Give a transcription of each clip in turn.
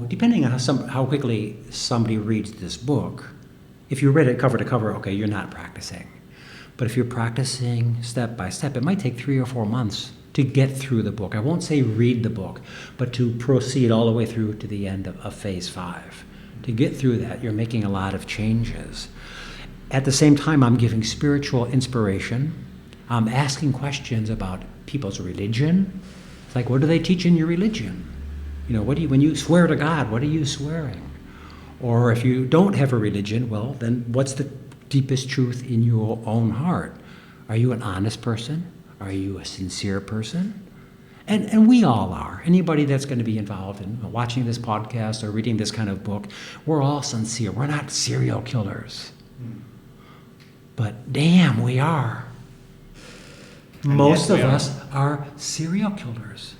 Depending on how quickly somebody reads this book, if you read it cover to cover, okay, you're not practicing. But if you're practicing step by step, it might take 3 or 4 months to get through the book. I won't say read the book, but to proceed all the way through to the end of phase 5. To get through that, you're making a lot of changes. At the same time, I'm giving spiritual inspiration. I'm asking questions about people's religion. It's like, what do they teach in your religion? You know, when you swear to God, what are you swearing? Or if you don't have a religion, well, then what's the deepest truth in your own heart? Are you an honest person? Are you a sincere person? And we all are. Anybody that's going to be involved in watching this podcast or reading this kind of book, we're all sincere. We're not serial killers. But damn, we are. Most of us are serial killers.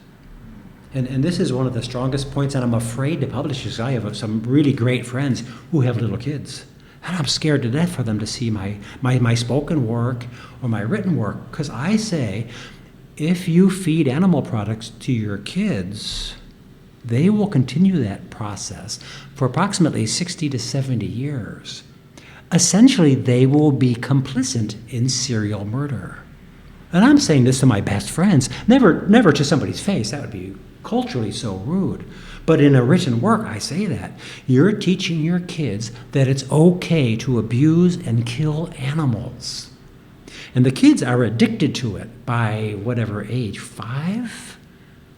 And this is one of the strongest points, and I'm afraid to publish this. I have some really great friends who have little kids. And I'm scared to death for them to see my spoken work or my written work. Because I say, if you feed animal products to your kids, they will continue that process for approximately 60 to 70 years. Essentially, they will be complicit in serial murder. And I'm saying this to my best friends, never to somebody's face. That would be culturally so rude. But in a written work, I say that. You're teaching your kids that it's okay to abuse and kill animals. And the kids are addicted to it by whatever age, 5?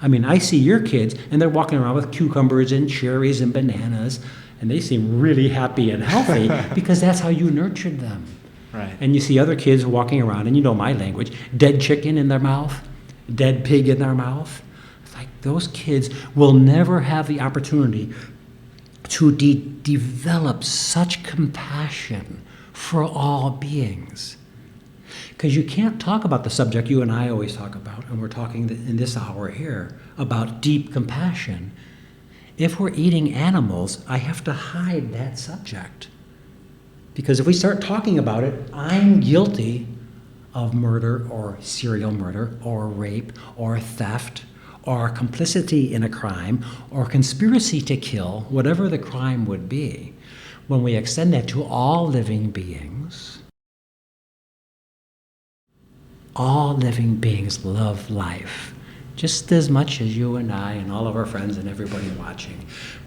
I mean, I see your kids, and they're walking around with cucumbers and cherries and bananas, and they seem really happy and healthy because that's how you nurtured them. Right. And you see other kids walking around, and you know my language, dead chicken in their mouth, dead pig in their mouth. It's like those kids will never have the opportunity to develop such compassion for all beings. Because you can't talk about the subject you and I always talk about, and we're talking in this hour here, about deep compassion. If we're eating animals, I have to hide that subject. Because if we start talking about it, I'm guilty of murder or serial murder or rape or theft or complicity in a crime or conspiracy to kill, whatever the crime would be. When we extend that to all living beings love life just as much as you and I and all of our friends and everybody watching.